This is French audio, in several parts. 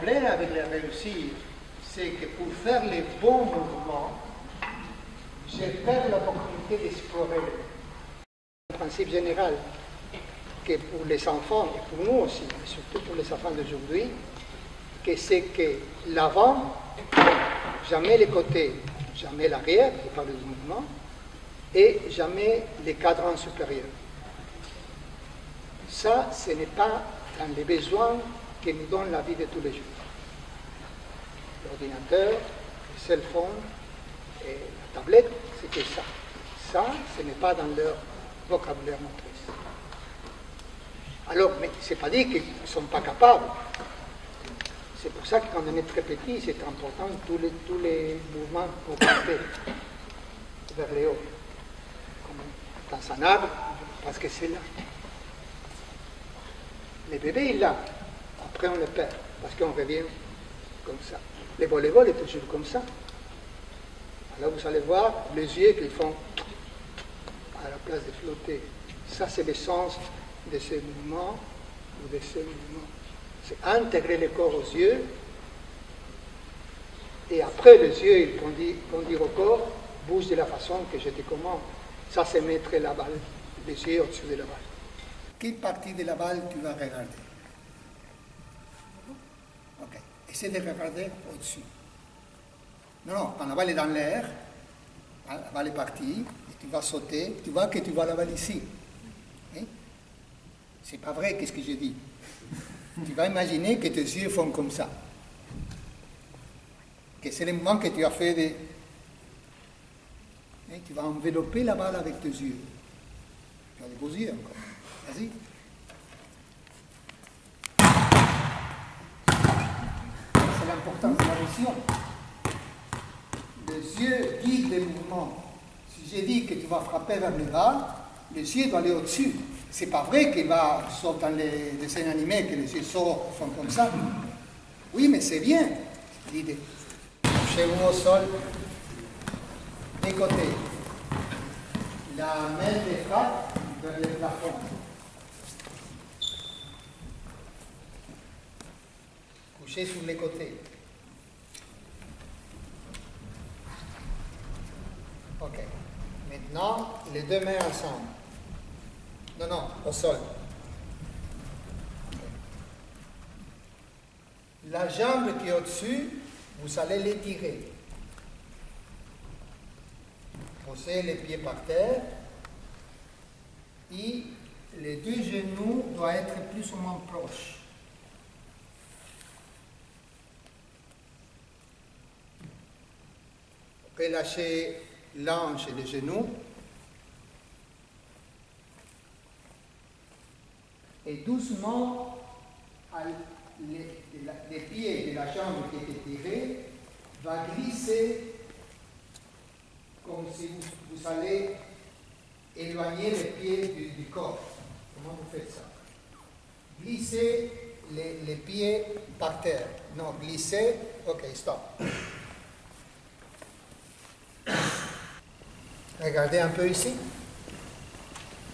problème avec la réussite, c'est que pour faire les bons mouvements, je perds l'opportunité d'explorer le principe général que pour les enfants, et pour nous aussi, mais surtout pour les enfants d'aujourd'hui, que c'est que l'avant, jamais les côtés, jamais l'arrière, je parle du mouvement, et jamais les cadrans supérieurs. Ça, ce n'est pas dans les besoins que nous donne la vie de tous les jours. L'ordinateur, le cell phone et la tablette, c'est que ça. Ça, ce n'est pas dans leur vocabulaire motrice. Alors, mais ce n'est pas dit qu'ils ne sont pas capables. C'est pour ça que quand on est très petit, c'est important tous les mouvements pour monter vers les hauts. Comme dans un arbre, parce que c'est là. Le bébé est là. Après, on le perd, parce qu'on revient comme ça. Le volleyball est toujours comme ça. Alors, vous allez voir les yeux qu'ils font à la place de flotter. Ça, c'est le sens de ce mouvement ou de ce mouvement. C'est intégrer le corps aux yeux, et après les yeux, ils vont dire au corps, bouge de la façon que je te commande. Ça, c'est mettre la balle, les yeux au-dessus de la balle. Quelle partie de la balle tu vas regarder? Ok. Essaie de regarder au-dessus. Non, quand la balle est dans l'air, la balle est partie, et tu vas sauter, tu vois que tu vois la balle ici. Hein? C'est pas vrai, qu'est-ce que j'ai dit? Tu vas imaginer que tes yeux font comme ça. Que c'est le moment que tu as fait de... Et tu vas envelopper la balle avec tes yeux. Tu as des beaux yeux encore. Vas-y. C'est l'importance de la vision. Les yeux guident les mouvements. Si j'ai dit que tu vas frapper vers le bas, les yeux doivent aller au-dessus. C'est pas vrai qu'il va, sauf dans les dessins animés, que les yeux sortent, font comme ça. Oui, mais c'est bien l'idée. Couchez-vous au sol, des côtés. La main de frappe vers le plafond. Couchez sur les côtés. Ok. Maintenant, les deux mains ensemble. Non, au sol. La jambe qui est au-dessus, vous allez l'étirer. Posez les pieds par terre. Et les deux genoux doivent être plus ou moins proches. Relâchez l'ange et les genoux. Et doucement, les pieds de la jambe qui est étirée va glisser comme si vous allez éloigner les pieds du corps. Comment vous faites ça? Glissez les pieds par terre. Non, glissez. Ok, stop. Regardez un peu ici.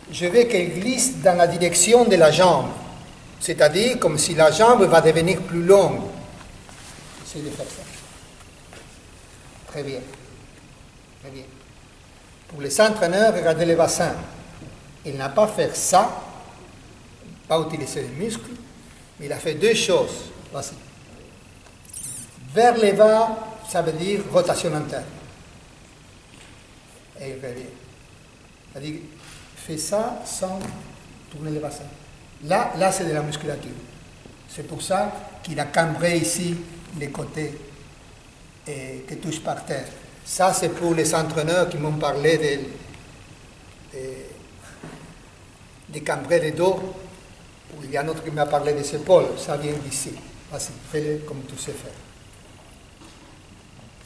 Je veux qu'elle glisse dans la direction de la jambe. C'est-à-dire comme si la jambe va devenir plus longue. Essayez de faire ça. Très bien. Très bien. Pour les entraîneurs, regardez le bassin. Il n'a pas fait ça, pas utiliser les muscles, mais il a fait deux choses. Voici. Vers le bas, ça veut dire rotation interne. Et il revient. C'est-à-dire, fait ça sans tourner le bassin. Là c'est de la musculature. C'est pour ça qu'il a cambré ici les côtés et qui touchent par terre. Ça, c'est pour les entraîneurs qui m'ont parlé de cambrer les dos. Il y a un autre qui m'a parlé des épaules. Ça vient d'ici. Vas-y, fais-le comme tu sais faire.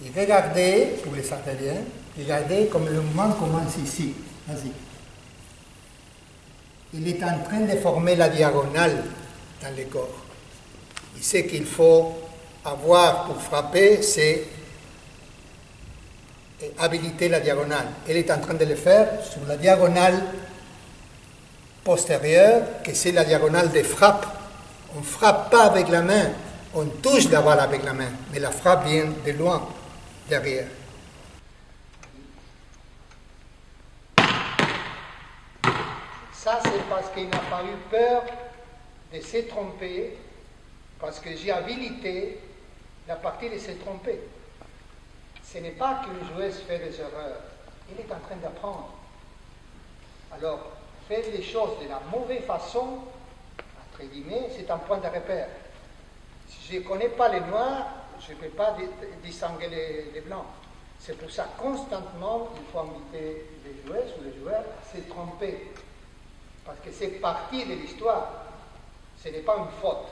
Et regardez, pour les Italiens, regardez comme le mouvement commence ici. Vas-y. Il est en train de former la diagonale dans le corps. Et ce qu'il faut avoir pour frapper, c'est habiliter la diagonale. Elle est en train de le faire sur la diagonale postérieure, que c'est la diagonale de frappe. On ne frappe pas avec la main, On touche la balle avec la main, mais la frappe vient de loin, derrière. Ça, c'est parce qu'il n'a pas eu peur de se tromper, parce que j'ai habilité la partie de se tromper. Ce n'est pas qu'une joueuse fait des erreurs, il est en train d'apprendre. Alors, faire les choses de la mauvaise façon, entre guillemets, c'est un point de repère. Si je ne connais pas les noirs, je ne peux pas distinguer les blancs. C'est pour ça, constamment, il faut inviter les joueuses ou les joueurs à se tromper. Parce que c'est partie de l'histoire. Ce n'est pas une faute.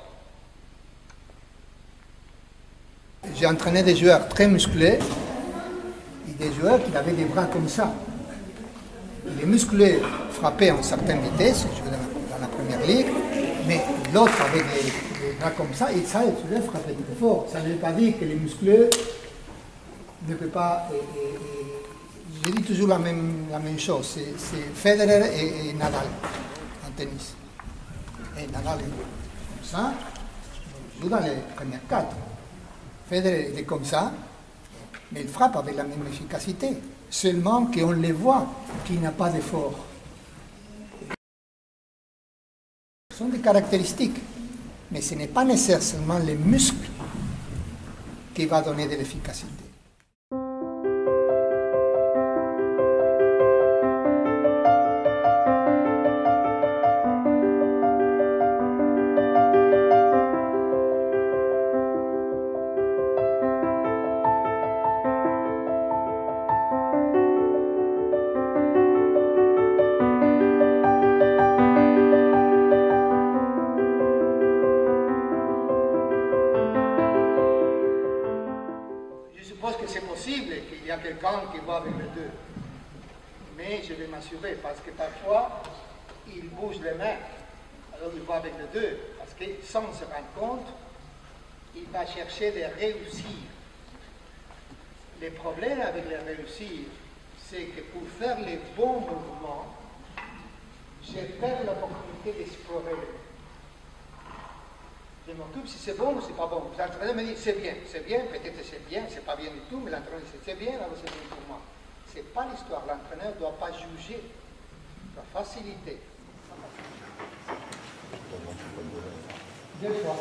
J'ai entraîné des joueurs très musclés et des joueurs qui avaient des bras comme ça. Les musclés frappaient à une certaine vitesse, je jouais dans la première ligue, mais l'autre avec les bras comme ça, et ça, il se frappait très fort. Ça ne veut pas dire que les musclés ne peuvent pas. Je dis toujours la même chose, c'est Federer et Nadal en tennis. Et Nadal est comme ça, il joue dans les premières quatre. Federer est comme ça, mais il frappe avec la même efficacité. Seulement qu'on les voit qu'il n'a pas d'effort. Ce sont des caractéristiques, mais ce n'est pas nécessairement les muscles qui vont donner de l'efficacité. Il y a quelqu'un qui va avec les deux. Mais je vais m'assurer, parce que parfois, il bouge les mains. Alors il va avec les deux, parce que sans se rendre compte, il va chercher de réussir. Le problème avec les réussir, c'est que pour faire les bons mouvements, je perds l'opportunité d'explorer. Je m'occupe si c'est bon ou c'est pas bon. L'entraîneur me dit c'est bien, peut-être c'est bien, c'est pas bien du tout, mais l'entraîneur dit c'est bien, alors c'est bien pour moi. C'est pas l'histoire, l'entraîneur ne doit pas juger, il doit faciliter. Deux fois.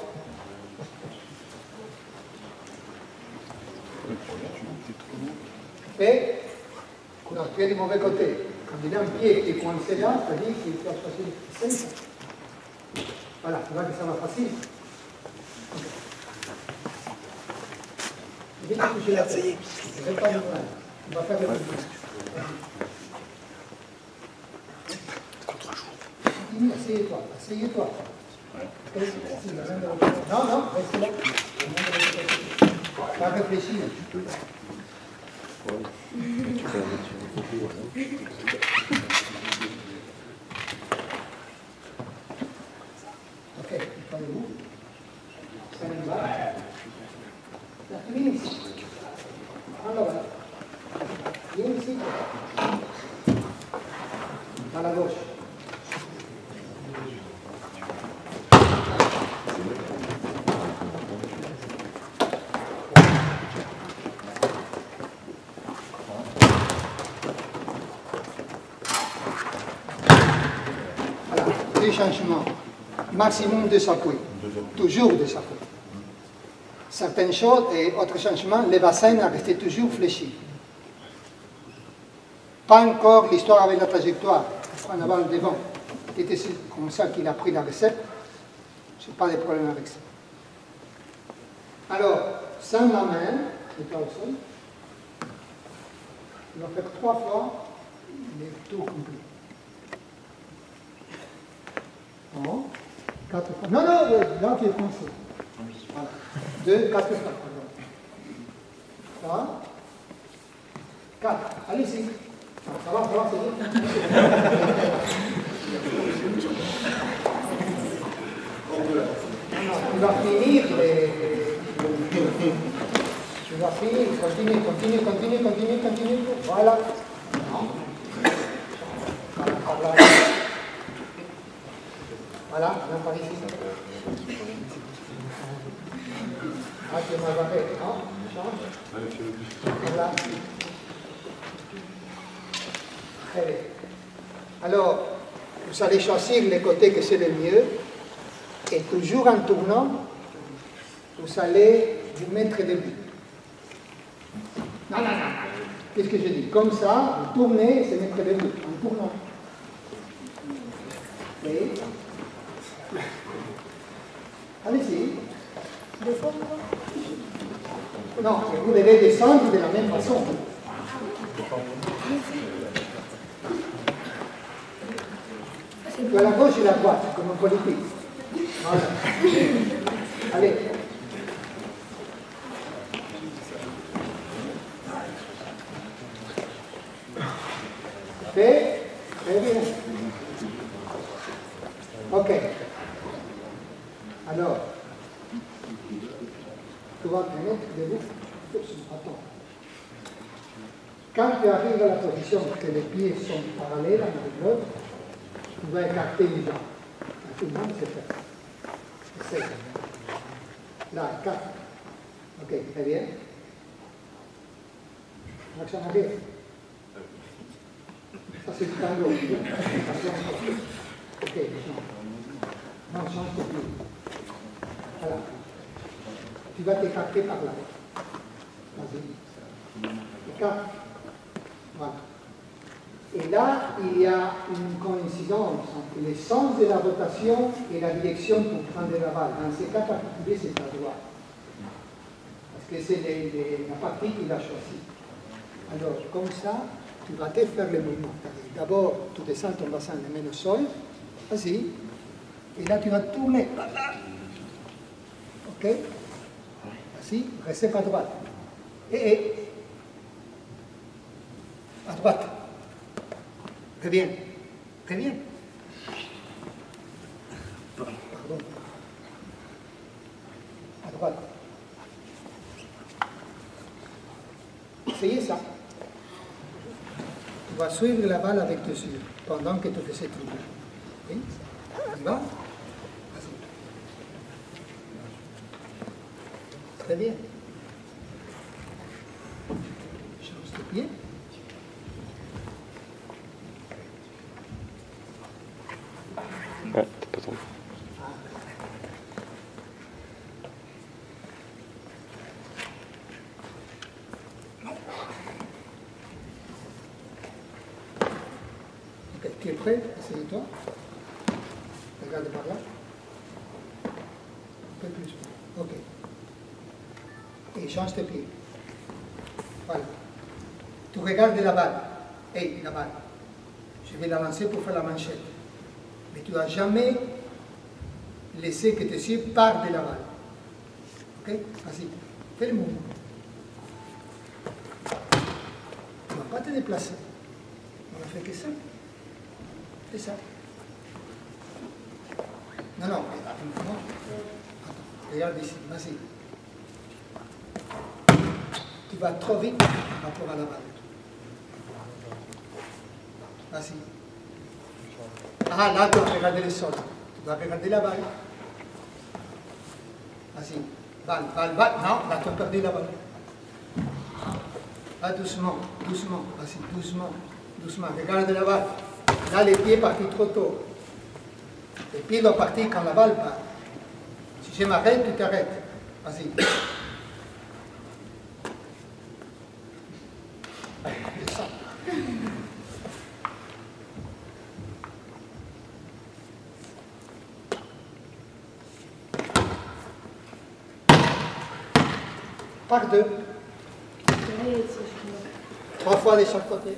Et non, tu es du mauvais côté. Quand il a un pied qui est coincé là, ça dit qu'il doit choisir 5. Voilà, tu vois que ça va facile. Ça y est. On va faire le plus. Asseyez-toi, asseyez-toi. Non, non, restez là. Pas réfléchir. Ok, prenez-vous. Ça y va. La fini ici. Alors, viens ici. À la gauche. Voilà, deux changements. Maximum de appuis. Toujours des appuis. Certaines choses et autres changements, le bassin a resté toujours fléchi. Pas encore l'histoire avec la trajectoire, en avant le devant. C'était comme ça qu'il a pris la recette. Je n'ai pas de problème avec ça. Alors, sans la main, c'est pas au sol. On va faire 3 fois les tours complets. 4 fois. Non, non, là tu es coincé. Voilà. 2, 4 fois. 3, 4. Allez-y. Ça va, c'est bien. Tu vas finir. Tu vas finir. Continue. Voilà. Voilà, on a par ici. Ah, c'est ma barrette, non? Change. Voilà. Très bien. Alors, vous allez choisir le côté que c'est le mieux, et toujours en tournant, vous allez vous mettre debout. Non. Qu'est-ce que je dis? Comme ça, vous tournez et se mettre debout, en tournant. Oui. Allez-y. Non, vous devez descendre de la même façon. Tu as la gauche et la droite, comme en politique. Voilà. Allez. Fait. Très bien. Ok. Alors, tu vas te mettre debout. Attends. Quand tu arrives à la position que les pieds sont parallèles avec l'autre, tu vas écarter les jambes. Tout le monde c'est fait. Essaye. Là, écarte. Ok, très bien. Marche en arrière. Ça c'est le tango. Ok, non, change de pied. Voilà. Tu vas t'écarter par là. Vas-y. Écarte. Voilà. Et là, il y a une coïncidence entre le sens de la rotation et la direction pour prendre la balle. Dans ces cas particuliers, c'est à droite. Parce que c'est la partie qu'il a choisie. Alors, comme ça, tu vas te faire le mouvement. D'abord, tu descends ton bassin, le mets au sol. Vas-y. Et là, tu vas tourner. Ok? Vas-y, restez à droite. Et à droite. Très bien. Très bien. Pardon. À droite. Essayez ça. Tu vas suivre la balle avec tes yeux pendant que tu fais cette tour. Oui? On y va? Vas-y. Très bien. Change de pied. Ah, t'es pas tombé. Ok, tu es prêt? Essaye-toi. Regarde par là. Un peu plus. Ok. Et change tes pieds. Voilà. Tu regardes la balle. Hey, la balle. Je vais la lancer pour faire la manchette. Mais tu ne dois jamais laisser que tes yeux partent de la balle. Ok? Vas-y. Fais le mouvement. Tu ne vas pas te déplacer. On a fait que ça. Fais ça. Non, attends. Regarde ici. Vas-y. Tu vas trop vite par rapport à la balle. Vas-y. Ah, là, tu dois regarder le sol. Tu dois regarder la balle. Vas-y. Balle. Non, là, tu as perdu la balle. Là, doucement. Vas-y, doucement. Regarde la balle. Là, les pieds partent trop tôt. Les pieds doivent partir quand la balle part. Si je m'arrête, tu t'arrêtes. Vas-y. Par deux. 3 fois de chaque côté.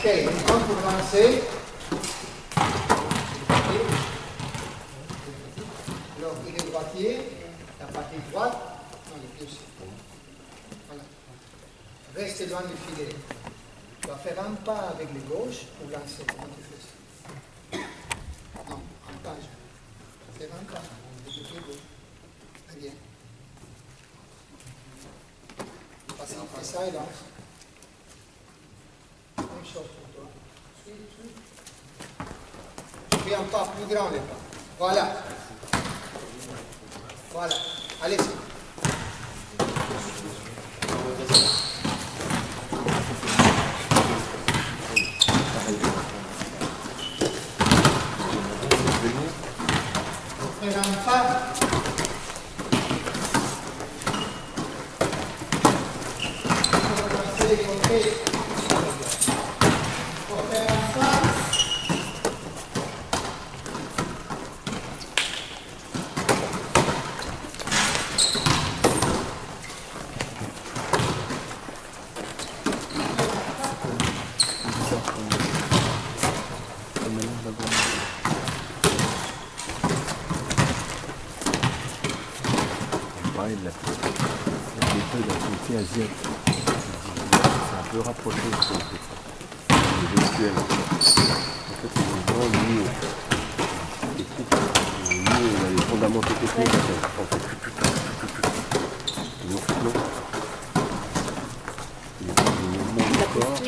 Ok, maintenant pour lancer. Alors, il est droitier, la partie droite, non, les pieds aussi. Voilà. Reste loin du filet. Tu vas faire un pas avec les gauches pour lancer. Comment tu fais ça? Non, un pas. Faire un pas avec le pied gauche. Très bien. Passer en ça et lance. Même chose pour toi. Je fais un pas plus grand les pas. Voilà. Voilà. Allez-y. Faire un pas. Pour lancer les côtés. Pour faire un pas. La méthode a été asiatique. C'est un peu rapproché de gestuel. En fait, c'est vraiment nous, on a les fondamentaux techniques à faire. En fait, non. Les mouvements du corps.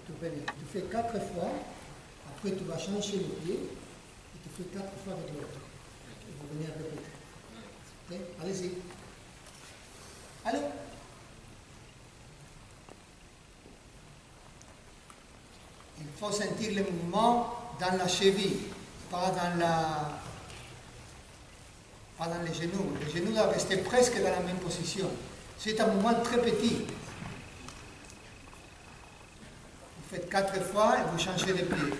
Tu fais 4 fois, après tu vas changer le pied, et tu fais 4 fois avec l'autre. Vous venez répéter. Okay? Allez-y. Allez. Il faut sentir le mouvement dans la cheville, pas dans les genoux. Les genoux doivent rester presque dans la même position. C'est un mouvement très petit. Vous faites 4 fois et vous changez de pied.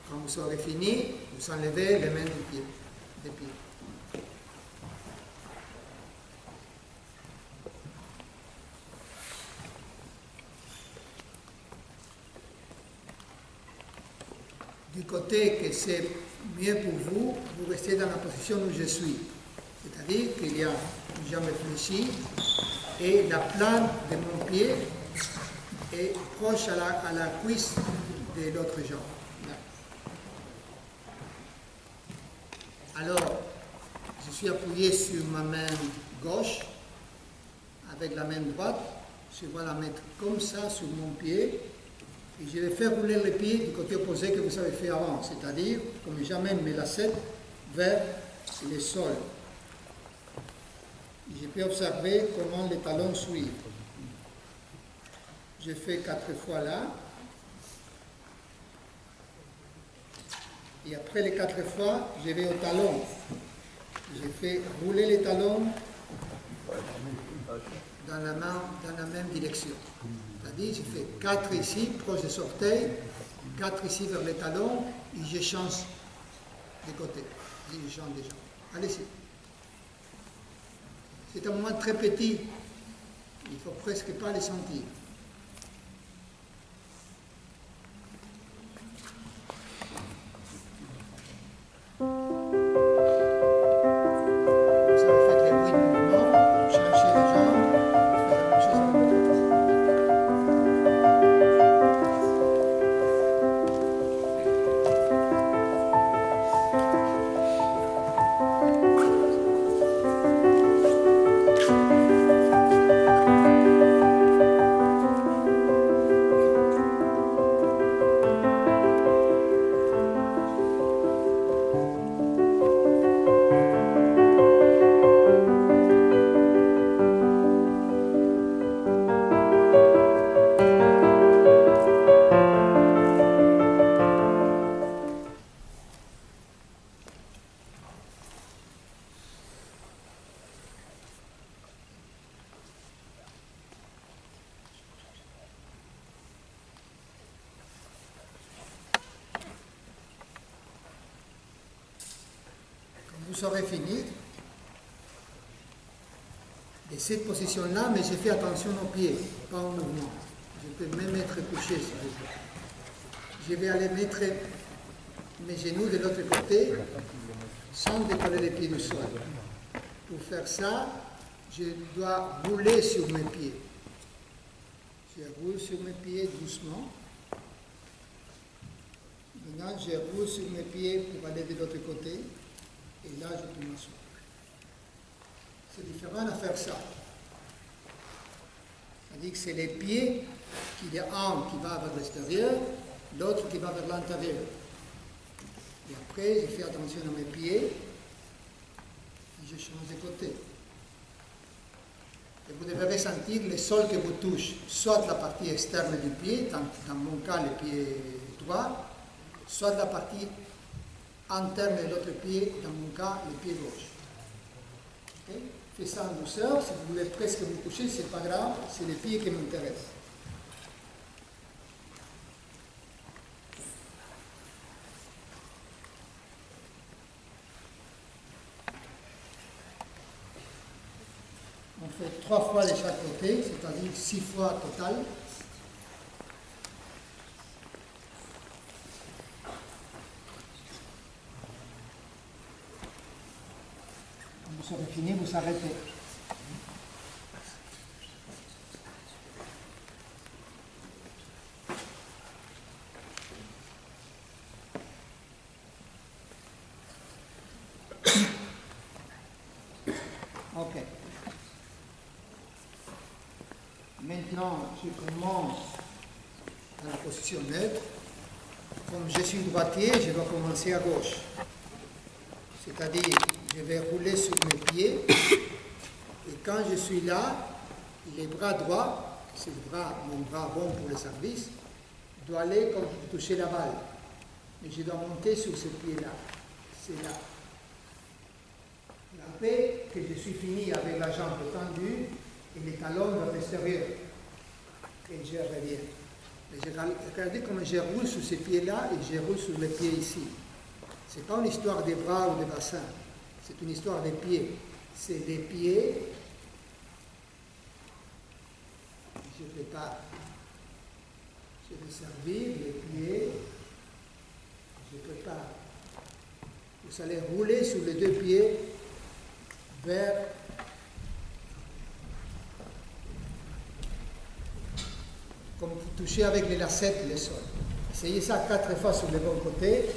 Quand vous serez fini, vous enlevez les mains des pieds. Du côté que c'est mieux pour vous, vous restez dans la position où je suis. C'est-à-dire qu'il y a une jambe fléchie et la plante de mon pied est proche à la cuisse de l'autre jambe. Là. Alors, je suis appuyé sur ma main gauche avec la main droite. Je vais la mettre comme ça sur mon pied. Et je vais faire rouler les pieds du côté opposé que vous avez fait avant, c'est-à-dire comme j'amène mes lacets vers le sol. Et je peux observer comment les talons suivent. Je fais 4 fois là. Et après les 4 fois, je vais au talon. Je fais rouler les talons dans la même direction. C'est-à-dire, je fais 4 ici, proche des orteils, 4 ici vers les talons, et je change de côté. Je change des jambes. Allez-y. C'est un mouvement très petit. Il ne faut presque pas les sentir. vous aurez fini de cette position-là, mais j'ai fait attention aux pieds, pas au mouvement. Je peux même être couché, si vous voulez. Je vais aller mettre mes genoux de l'autre côté, sans décoller les pieds du sol. Pour faire ça, je dois rouler sur mes pieds. Je roule sur mes pieds doucement. Maintenant, je roule sur mes pieds pour aller de l'autre côté. Et là, je peux m'asseoir. C'est différent à faire ça. C'est-à-dire que c'est les pieds, qu'il y a un qui va vers l'extérieur, l'autre qui va vers l'intérieur. Et après, je fais attention à mes pieds et je change de côté. Et vous devrez sentir le sol que vous touchez, soit la partie externe du pied, dans mon cas le pied droit, soit la partie interne de l'autre pied, dans mon cas le pied gauche. Okay? Faites ça en douceur, si vous voulez presque vous coucher, c'est pas grave, c'est les pieds qui m'intéressent. On fait 3 fois de chaque côté, c'est-à-dire 6 fois total. Quand vous serez fini, vous arrêtez. Ok. Maintenant, je commence dans la position neutre. Comme je suis droitier, je dois commencer à gauche. C'est-à-dire, je vais rouler sur mes pieds. Et quand je suis là, les bras droits, c'est mon bras bon pour le service, doit aller comme pour toucher la balle. Mais je dois monter sur ce pied-là. C'est là. Et après que je suis fini avec la jambe tendue, et les talons vers l'extérieur. Et je reviens. Mais regardez comment je roule sur ces pieds-là et je roule sur les pieds ici. Ce n'est pas une histoire des bras ou des bassins. C'est une histoire des pieds. C'est des pieds. Je prépare. Je vais servir les pieds. Je prépare. Vous allez rouler sur les 2 pieds vers comme vous touchez avec les lacets le sol. Essayez ça 4 fois sur le bon côté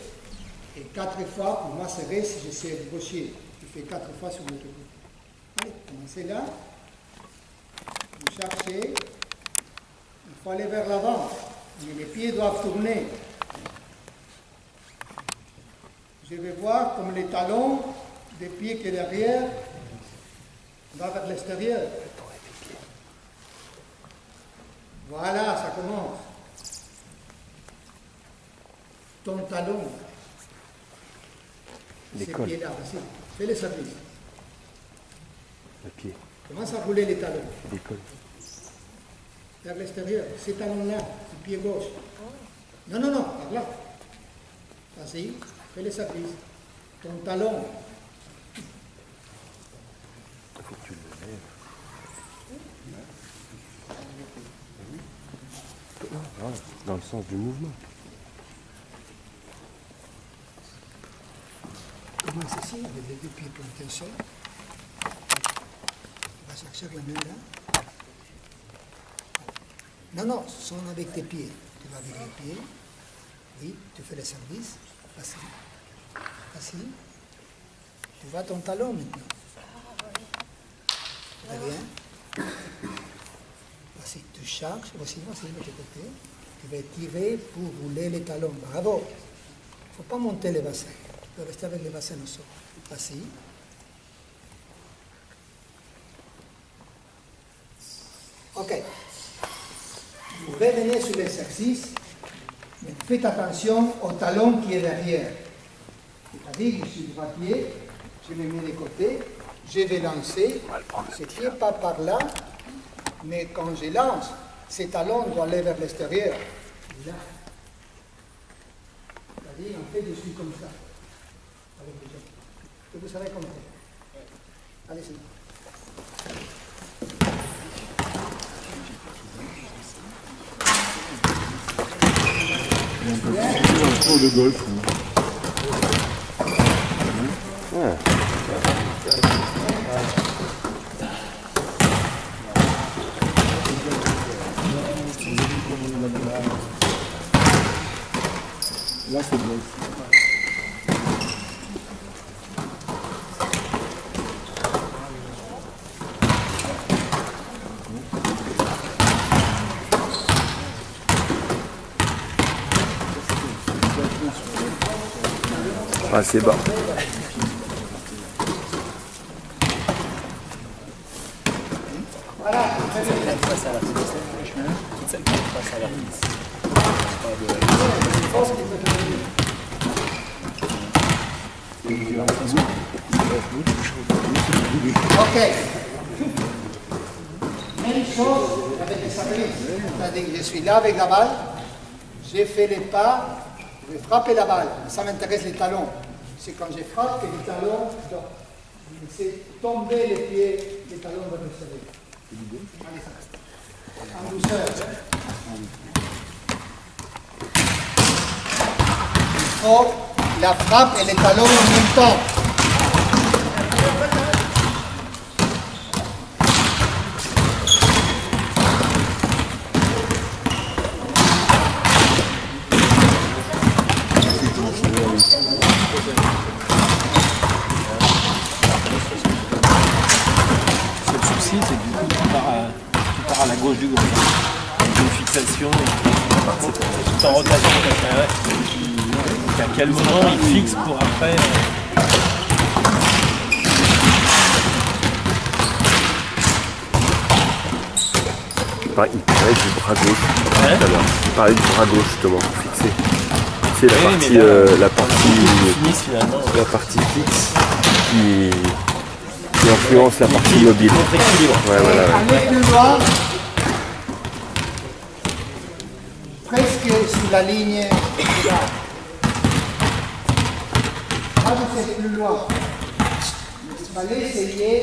et 4 fois pour moi serrer si j'essaie de gaucher. Je fais 4 fois sur l'autre côté. Allez, commencez là. Vous cherchez. Il faut aller vers l'avant. Mais les pieds doivent tourner. Je vais voir comme les talons des pieds qui est derrière va vers l'extérieur. Voilà, ça commence. Ton talon. Ces pieds-là, vas-y. Fais le service. Le pied. Commence à rouler les talons. L'école. Vers l'extérieur. Ces talons-là, le pied gauche. Non, non, non, par là. Vas-y, fais le service. Ton talon. Il faut que tu le lèves. Voilà, dans le sens du mouvement. Commence ici avec les 2 pieds pointés au sol. Tu vas chercher la main là. Non, non, ce sont avec tes pieds. Tu vas avec les pieds. Oui, tu fais le service. Facile. Facile. Tu vois ton talon maintenant. Très bien. Voici, tu charges. Voici, de l'autre côté. Tu vas tirer pour rouler les talons. Bravo. Il ne faut pas monter les bassins. Tu peux rester avec les bassins au sol. Voici. Ok. Vous revenez sur l'exercice, mais faites attention au talon qui est derrière. C'est-à-dire que je suis droitier, je me mets de côté, je vais lancer, ce qui n'est pas par là, mais quand je lance, ces talons doivent aller vers l'extérieur. Là. C'est-à-dire, en fait, je suis comme ça, avec les jambes. que vous savez compter. Allez-y. Un cours de golf. Là, c'est bon. Ah, c'est bas. Voilà, Face à l'artiste. Toute celle qui est face à l'artiste. ok. Même chose avec les satellites. C'est-à-dire que je suis là avec la balle, j'ai fait les pas, je vais frapper la balle. Ça m'intéresse les talons. C'est quand je frappe que les talons doivent laisser tomber les pieds, les talons doivent se lever. Allez, en douceur. Il faut la frappe et les talons en même temps. Le souci, c'est que du coup, tu pars à la gauche du groupe. Une fixation, c'est tout en rotation. À quel moment il fixe pour après Il parlait du bras gauche. Tout à l'heure. Il parlait du bras gauche justement pour fixer. C'est la partie fixe qui influence la partie mobile. Ouais, voilà. Allez plus loin, presque sous la ligne de là. Là, vous êtes plus loin. Il fallait essayer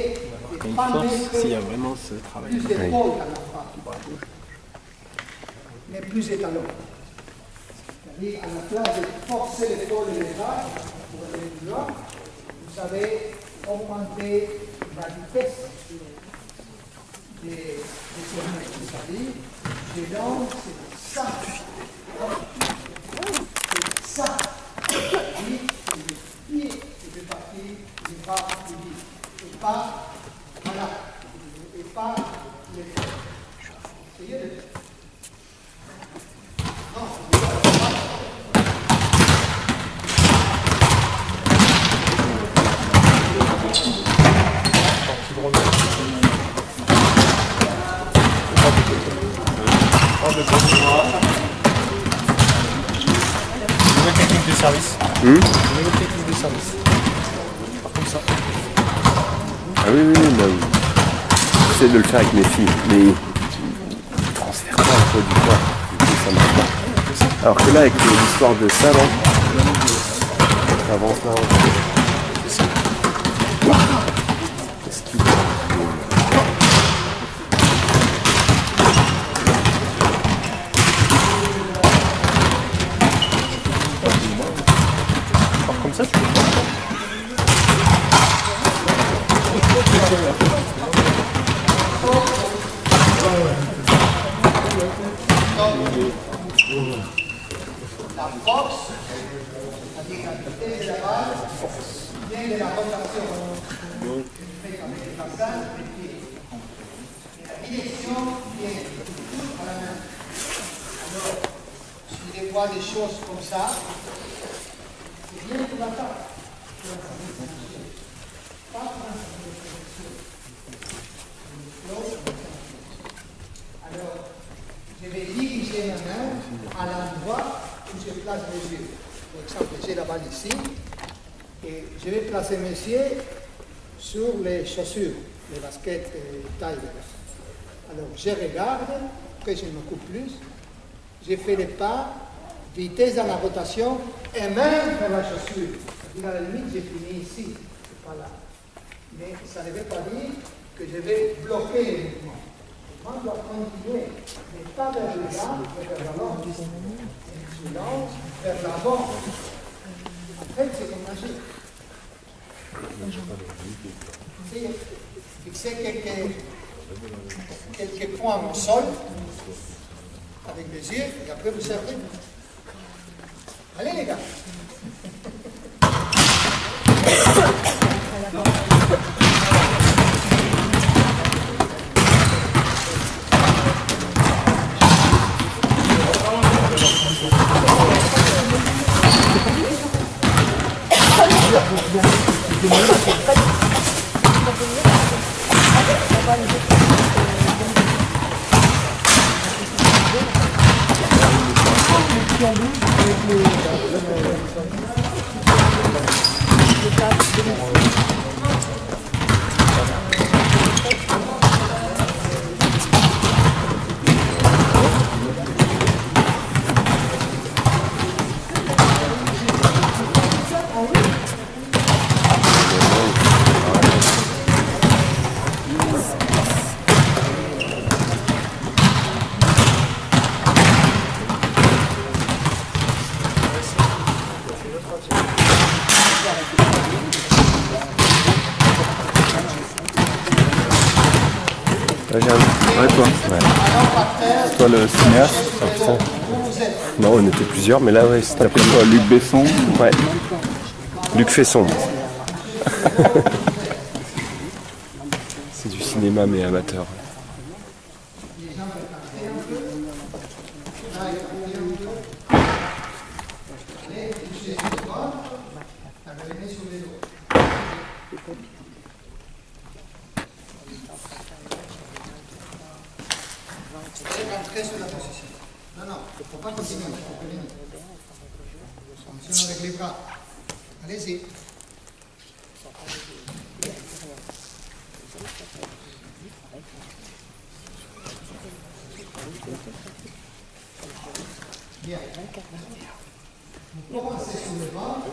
de ne pas mettre s'il y a vraiment ce travail. plus d'épaules dans la frappe, mais plus d'étalons. C'est-à-dire, à la place de forcer l'épaule et les bras pour aller plus loin, vous savez augmenter la vitesse des tournées. C'est-à-dire, je lance ça. C'est ça. C'est-à-dire, le pied qui fait partie du bras du vide. Et pas, voilà. Et pas les fesses. Essayez de faire. Nouvelle technique de service. Nouvelle technique de service. Par contre ça. Ah oui, j'essaie de le faire avec mes filles, mais je transfère pas le poids du corps, du coup ça marche pas. Alors que là, avec l'histoire de ça, là, ça avance là. Comme ça, tu peux faire. La force, c'est-à-dire la vitesse de la balle, vient de la rotation. Fait avec le passage des pieds. Et la direction vient à la main. Alors, si je vois des choses comme ça, c'est bien pour l'attaque. Alors, je vais diriger ma main à l'endroit où je place mes yeux. Par exemple, j'ai la balle ici, et je vais placer mes yeux sur les chaussures, les baskets taille. Alors, je regarde, après je me coupe plus, je fais les pas, vitesse dans la rotation, et même vers la chaussure. C'est-à-dire, à la limite, j'ai fini ici. Voilà. Mais ça ne veut pas dire que je vais bloquer les mouvements. On doit continuer, mais pas vers le bas, mais vers l'avant. Silence, vers l'avant. En fait, c'est comme agir. Fixez quelques points au sol, avec les yeux, et après vous servez. Allez les gars. Ouais, toi. Ouais. Toi le cinéaste. Non, on était plusieurs, mais là, ouais, c'était T'appelles quoi, Luc Besson? Ouais. Luc Fesson. C'est du cinéma, mais amateur. Rentrer sur la position. Non, non, il ne faut pas continuer, il faut venir. Attention avec les bras. Allez-y. Bien. Vous commencez sur le ventre.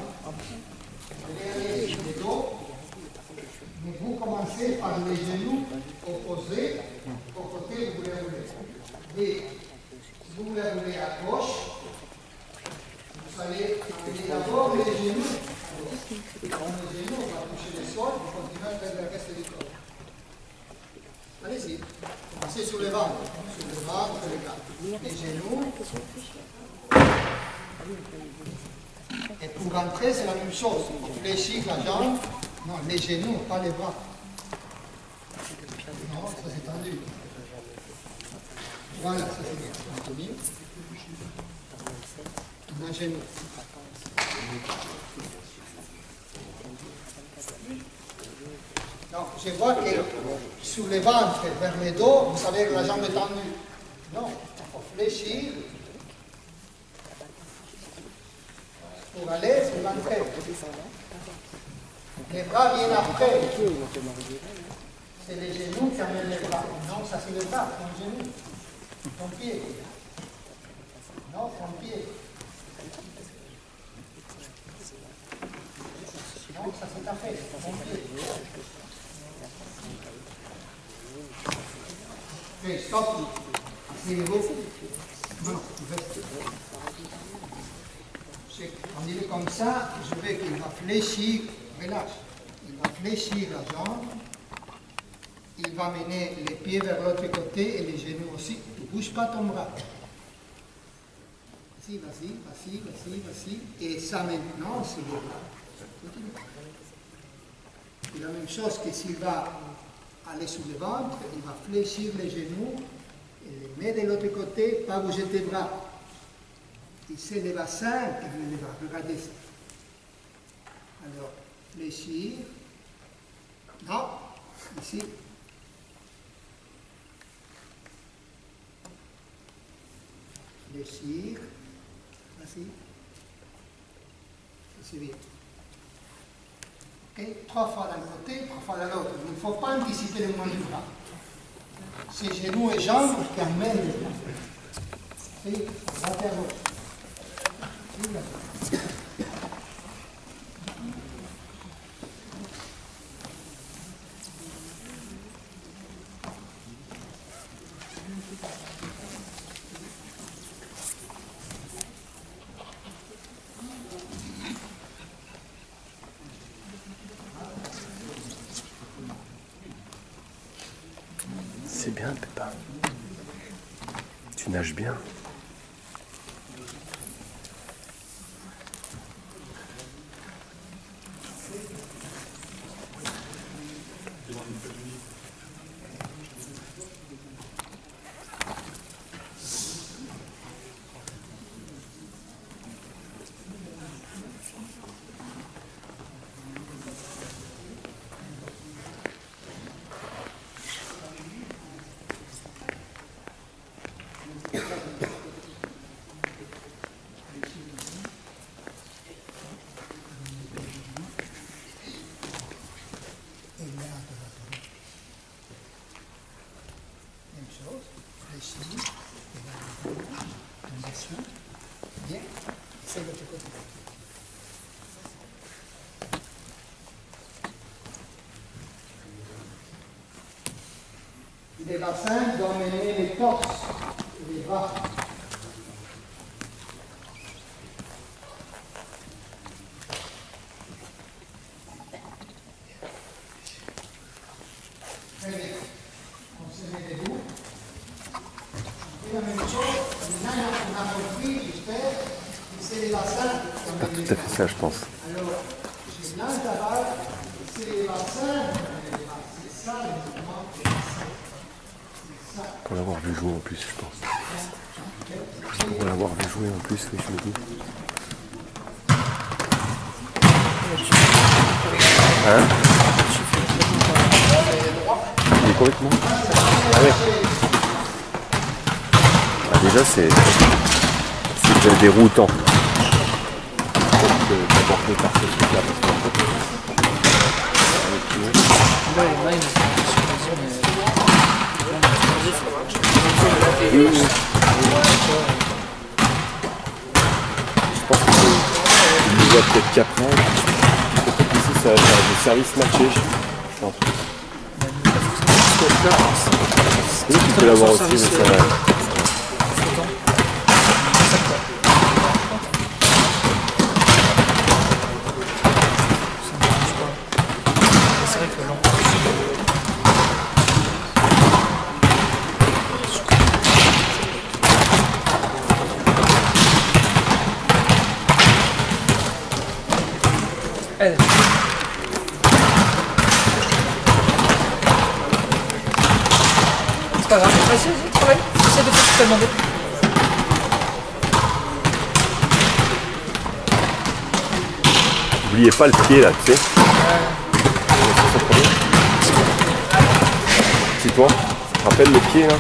Vous allez aller sur le dos. Mais vous commencez par les genoux opposés au côté où vous voulez rouler. Et si vous voulez rouler à gauche, vous allez amener d'abord les genoux. Quand les genoux vont toucher le sol, vous continuez à faire le reste du corps. Allez-y. Commencez sur le ventre. Sur le ventre, les gars. Les genoux. Et pour rentrer, c'est la même chose. Il faut fléchir la jambe. Non, les genoux, pas les bras. Non, ça c'est tendu. Voilà, ça c'est bien. Anthony. Un genou. Donc, je vois que sur le ventre, vers le dos, vous savez que la jambe est tendue. Non, il faut fléchir pour aller sur l'entrée. Les bras viennent après. C'est les genoux qui amènent les bras. Non, ça c'est le bras, ton genou. Ton pied. Non, ton pied. Non, ça c'est ta fesse, ton pied. Ok, stop. Asseyez-vous. Non, on dit comme ça, je veux qu'il va fléchir, relâche. Il va fléchir la jambe. Il va mener les pieds vers l'autre côté et les genoux aussi. Ne bouge pas ton bras. Vas-y, vas-y, vas-y, vas-y, vas-y. Et ça maintenant, c'est le bras. Continue. C'est la même chose que s'il va aller sur le ventre, il va fléchir les genoux et les mettre de l'autre côté, pas bouger tes bras. Et c'est le bassin qui vient les bras. Regardez ça. Alors, fléchir. Non, ici. Fléchir. Vas-y. C'est bien. Okay. 3 fois d'un côté, 3 fois de l'autre. Il ne faut pas anticiper le mouvement du bras. C'est genoux et jambes qui amènent les bras. C'est la vers l'autre. c'est bien, Pépin. Tu nages bien. Bien, c'est de l'autre côté. Les bassins doivent mener les torses et les bras. Très bien. On se met debout. Et la même chose, maintenant on a compris, j'espère, que c'est les bassins qui doivent mener les Tout à fait ça, je pense. Alors, j'ai l'intervalle, c'est les bassins, c'est ça le mouvement. Pour l'avoir vu jouer en plus, je pense. Pour l'avoir vu jouer en plus, oui, je me dis. Hein? Il est complètement. Ah ouais. Ah, déjà, c'est déjà déroutant. D'aborder par ce truc-là, parce qu'en fait, Là, les mains, ils sont je pense qu'il nous a peut-être qu'après. Peut-être qu'ici, ça va faire des services matchés, je pense. Oui, tu peux l'avoir aussi, mais ça va. c'est vrai que le long. Allez. C'est pas grave. Vas-y, travaille. Essaye de faire ce que tu as demandé. N'oubliez pas le pied là, tu sais. C'est toi. Rappelle le pied là.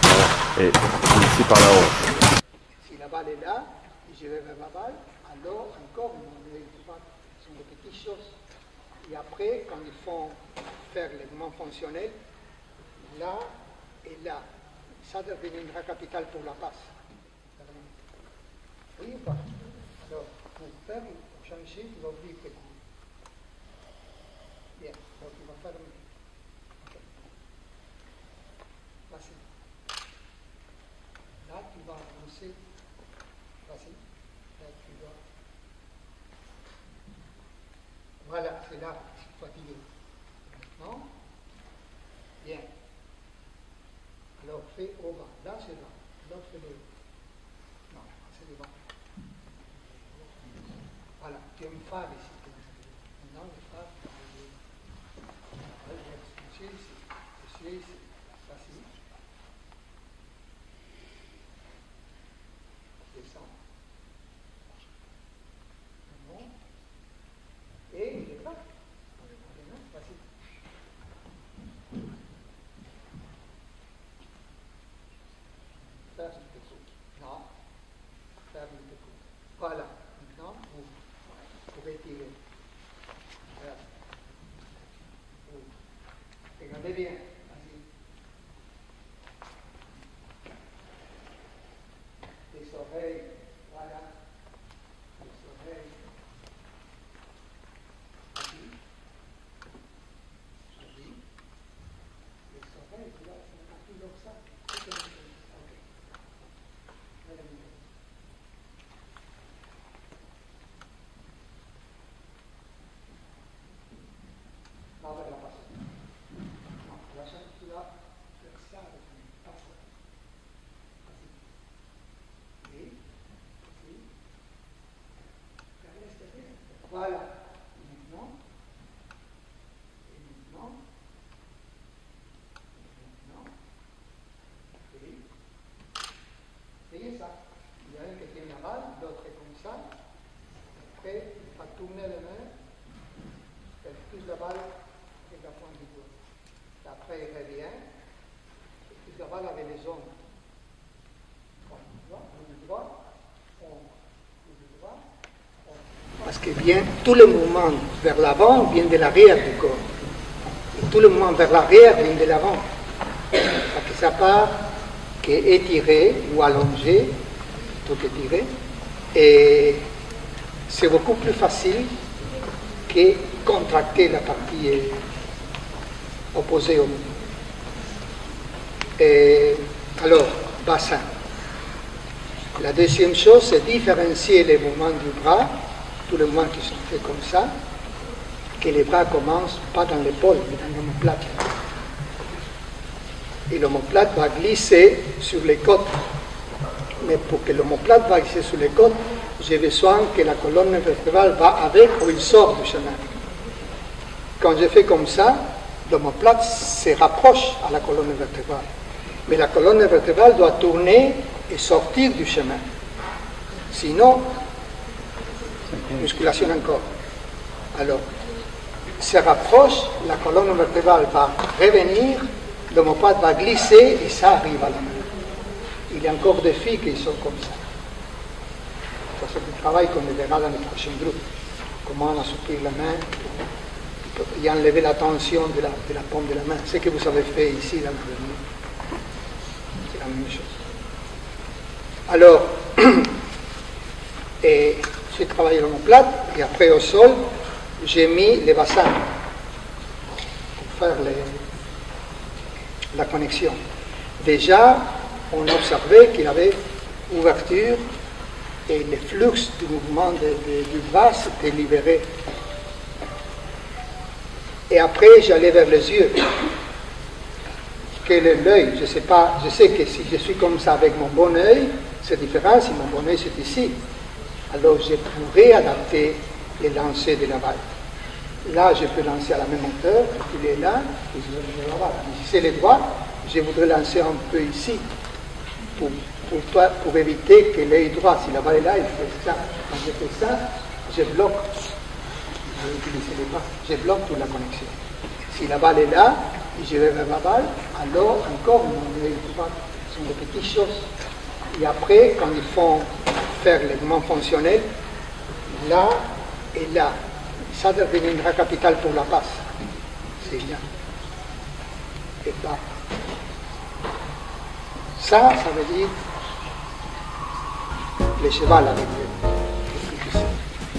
Voilà. Et ici par là-haut. Si la balle est là, et je vais vers la balle, alors encore, ce sont des petites choses. Et après, quand ils font faire les mouvements fonctionnels, là et là, ça deviendra capital pour la passe. Oui ou pas? Alors, pour faire, pour changer, tu vas ouvrir petit. Bien, donc tu vas faire. Ok. Vas-y. Là, tu vas avancer. Vas-y. Là, tu vas. Voilà, c'est là, fatigué. Maintenant, bien. Alors, fais au bas. Là, c'est bas. Là, fais le haut. Non, c'est le bas. Voilà, tu as une phare ici. Maintenant, le phare, je suis ici. Facile. Descends. Bon. Et il est là. Facile. Faire une petite. Non. Faire une petite. Voilà. Maintenant, vous pouvez tirer. Voilà. Regardez bien. Vas-y. avec les zones. Le droit, le droit. Parce que tout le mouvement vers l'avant vient de l'arrière du corps. Et tout le mouvement vers l'arrière vient de l'avant. Parce que ça part qu'étiré ou allongé, plutôt qu'étiré. Et c'est beaucoup plus facile que contracter la partie opposée au mouvement. Et alors, bassin. La deuxième chose, c'est différencier les mouvements du bras, tous les mouvements qui sont faits comme ça, que les bras commencent pas dans l'épaule, mais dans l'omoplate. Et l'omoplate va glisser sur les côtes. Mais pour que l'omoplate va glisser sur les côtes, j'ai besoin que la colonne vertébrale va avec ou il sort du chemin. Quand je fais comme ça, l'omoplate se rapproche à la colonne vertébrale. Mais la colonne vertébrale doit tourner et sortir du chemin. Sinon, musculation encore. Alors, se rapproche, la colonne vertébrale va revenir, l'omoplate va glisser et ça arrive à la main. Il y a encore des filles qui sont comme ça. Ça c'est du travail qu'on verra dans le prochain groupe. Comment assouplir la main et enlever la tension de la paume de la main. Ce que vous avez fait ici dans le dernier. C'est la même chose. Alors, j'ai travaillé l'omoplate et après au sol, j'ai mis les bassins pour faire la connexion. Déjà, on observait qu'il y avait ouverture et le flux du mouvement du bras s'était libéré. Et après, j'allais vers les yeux. Quel est l'œil? Je sais pas. Je sais que si je suis comme ça avec mon bon œil, c'est différent si mon bon œil c'est ici. Alors, je pourrais adapter les lancers de la balle. Là, je peux lancer à la même hauteur, il est là, et je vais venir là-bas. Si c'est le droit, je voudrais lancer un peu ici, pour éviter que l'œil droit, si la balle est là, il fait ça. Quand je fais ça, je bloque. Je vais utiliser les bras. Je bloque toute la connexion. Si la balle est là, et je vais vers la balle, alors encore mon œil droit. Ce sont des petites choses. Et après, quand ils font faire les mouvements fonctionnels, là et là, ça deviendra capital pour la passe. C'est bien. Et là. Ça veut dire le cheval avec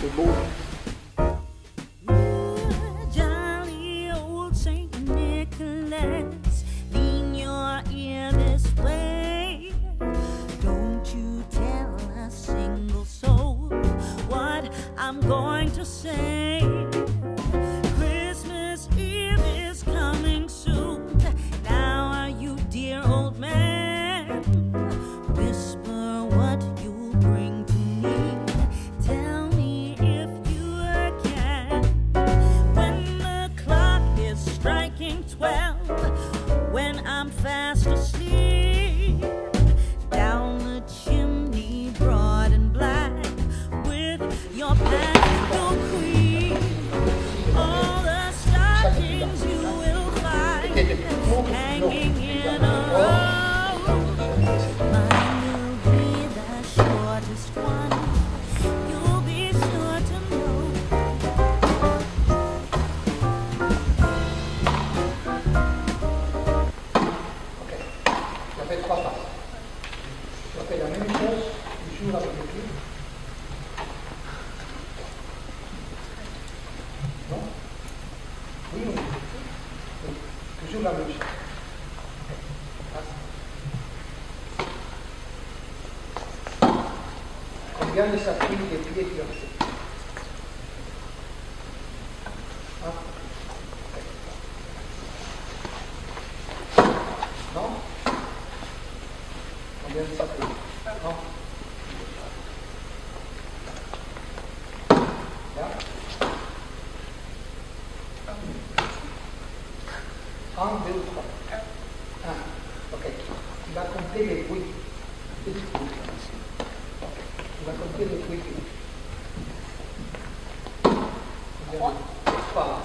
le bout. Jolly old Saint Nicholas, lean your ear this way. Don't you tell a single soul what I'm going to say. Christmas Eve is coming soon. Now are you, dear old man? Whisper what you'll bring to me. Tell me if you can. When the clock is striking 12, when I'm fast asleep, down the chimney broad and black, with your pastel queen, all the stockings you will find hanging in a row. Mine will be the shortest one, you'll be sure to know. Ok. Je fais 3 passes. Je fais la même chose, toujours avec le pied. Non? Oui ou non? Oui. Toujours la même chose. Combien de s'appuie des pieds tu as fait? Non? Combien de s'appuie? Non? Là? 1, 2, 3. 1. Ok. Il va compter les bruits. Il va compter les bruits. 3.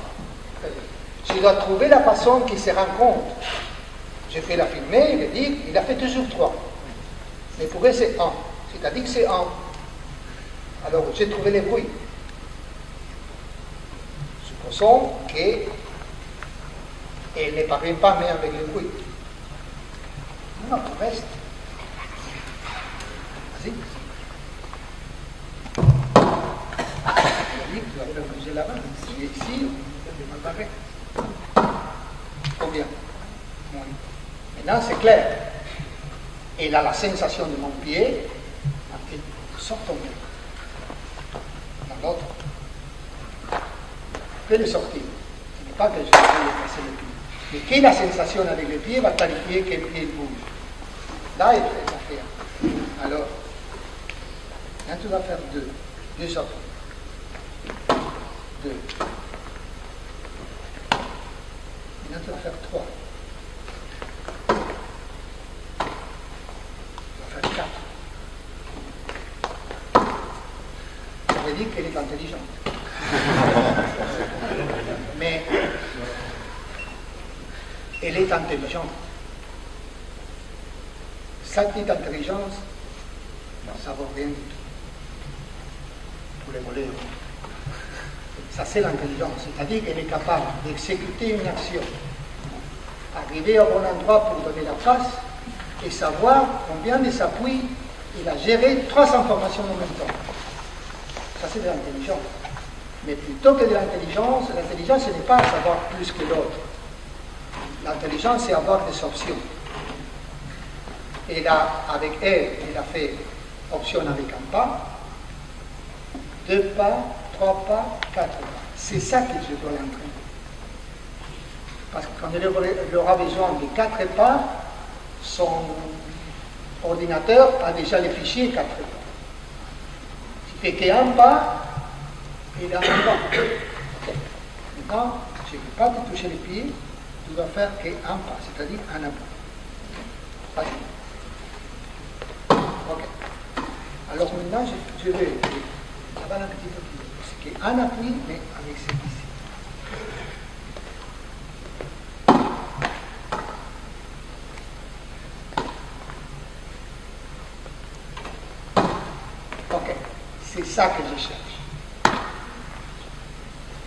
Je dois trouver la façon qui se rencontre. J'ai fait la filmer, il dit, il a fait toujours 3. Mais pour eux, c'est 1. C'est-à-dire que c'est 1. Alors, j'ai trouvé les bruits. Supposons qu'elle ne parvient pas même avec les bruits. Non, non, tout reste. Vas-y. Tu vas faire bouger la main. Ici, on va mal. Combien? Maintenant, c'est clair. Elle a la sensation de mon pied, elle sort tomber. Dans l'autre, je peux le sortir. Ce n'est pas que je vais passer le pied. Mais quelle est la sensation avec le pied va qualifier quel pied bouge. Là, il fait l'affaire. Alors, là, tu vas faire 2 sorties. 2. Maintenant, tu vas faire 3. Tu vas faire 4. Ça veut dire qu'elle est intelligente. Mais elle est intelligente. Sa petite intelligence, ça ne vaut rien du tout. Pour les voleurs. Ça, c'est l'intelligence. C'est-à-dire qu'elle est capable d'exécuter une action, arriver au bon endroit pour donner la face et savoir combien de s'appuie il a géré 3 informations en même temps. Ça, c'est de l'intelligence. Mais plutôt que de l'intelligence, ce n'est pas savoir plus que l'autre. L'intelligence, c'est avoir des options. Et là, avec elle, il a fait option avec un pas, 2 pas, 3 pas, 4 pas. C'est ça que je dois l'entraîner. Parce que quand elle aura besoin de 4 pas, son ordinateur a déjà les fichiers 4 pas. Si tu fais qu'un pas, il a un pas. Okay. Maintenant, je ne vais pas te toucher les pieds, tu dois faire qu'un pas, c'est-à-dire un appui. Vas-y. Ok. Alors maintenant, je vais avoir un petit peu plus. C'est qu'un appui, mais avec celui-ci. Ok. C'est ça que je cherche.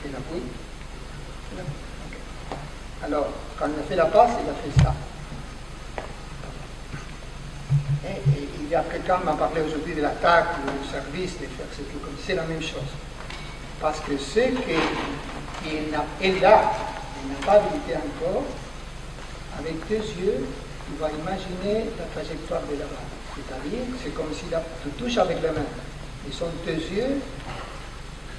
Et l'appui. Ok. Alors, quand il a fait la passe, il a fait ça. Et il y a quelqu'un qui m'a parlé aujourd'hui de l'attaque, du service, de faire ce truc comme ça. C'est la même chose. Parce que ce qu'elle n'a pas habilité encore, avec 2 yeux, tu vas imaginer la trajectoire de la balle. C'est-à-dire, c'est comme si tu touches avec la main. Ils sont 2 yeux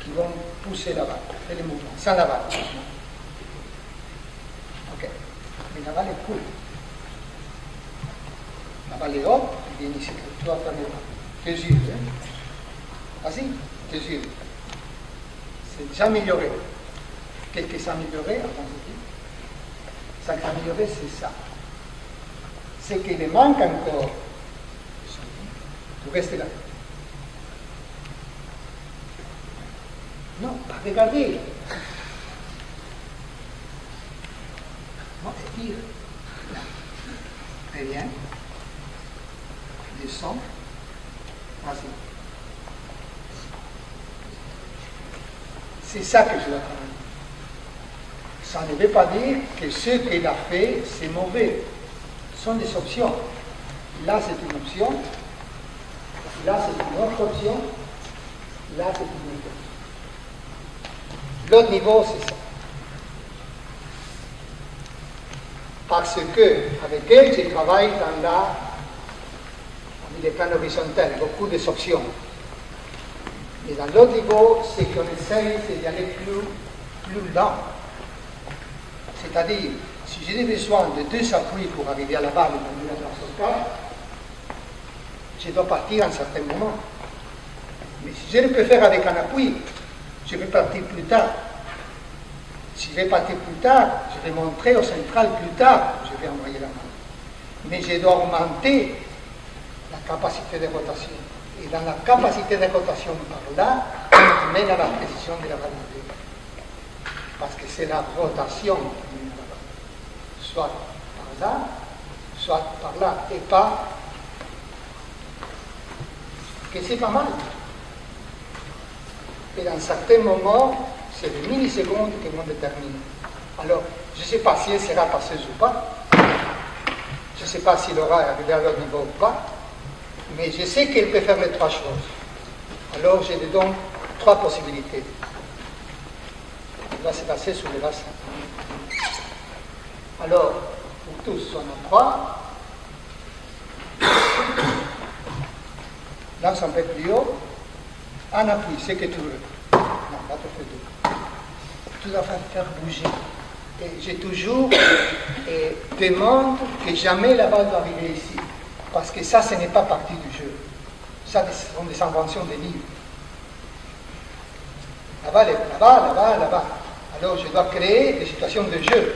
qui vont pousser la balle, faire les mouvements, sans la balle. Ok. Mais la balle est cool. La balle est haute, tu viens ici, tu vas faire les mains. 2 yeux, hein. Vas-y, 2 yeux. C'est déjà amélioré. Qu'est-ce que ça amélioré? Ça qui a amélioré, c'est ça. Ce qu'il manque encore, tu restes là. Non, pas regarder. Non, étire. Très bien. Descends. Vas-y. C'est ça que je dois travailler. Ça ne veut pas dire que ce qu'il a fait, c'est mauvais. Ce sont des options. Là, c'est une option. Là, c'est une autre option. Là, c'est une autre option. L'autre niveau, c'est ça. Parce que, avec elle, je travaille dans les plans horizontaux, beaucoup d'options. Et dans l'autre niveau, ce qu'on essaye, c'est d'aller plus lent. C'est-à-dire, si j'ai besoin de 2 appuis pour arriver à la balle dans son cas, je dois partir à un certain moment. Mais si je le peux faire avec un appui, je vais partir plus tard. Si je vais partir plus tard, je vais montrer au central plus tard, je vais envoyer la balle. Mais je dois augmenter la capacité de rotation. Et dans la capacité de rotation par là, on mène à la précision de la balle. Parce que c'est la rotation qui mène à la balle. Soit par là, soit par là, et pas que c'est pas mal. Et dans certains moments, c'est des millisecondes que l'on détermine. Alors, je ne sais pas si elle sera passeuse ou pas, je ne sais pas s'il aura arrivé à leur niveau ou pas, mais je sais qu'elle peut faire les trois choses. Alors, je lui donne trois possibilités. Elle va se passer sur le bassin. Alors, pour tous, on a trois. Lance un peu plus haut. En appui, c'est que tu veux. Non, là, tu fais deux. Tu dois faire bouger. Et j'ai toujours demande que jamais la balle doit arriver ici. Parce que ça, ce n'est pas partie du jeu. Ça, ce sont des inventions des livres. Là-bas, là-bas, là-bas, là-bas. Alors, je dois créer des situations de jeu.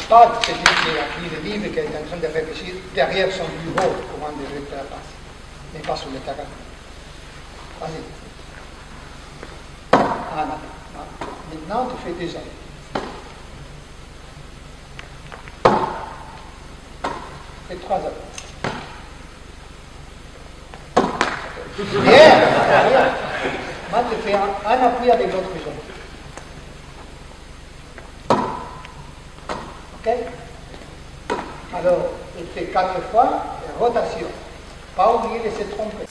Pas celui qui a écrit le livre et qui est en train de réfléchir derrière son bureau comment devrait faire la passe. Mais pas sur le terrain. Vas-y. Ah, non. Maintenant, tu fais déjà. Fais 3 heures. Bien. Moi, tu fais un appui avec l'autre jambe. Ok? Alors, il fait 4 fois et rotation. Pas oublier de se tromper.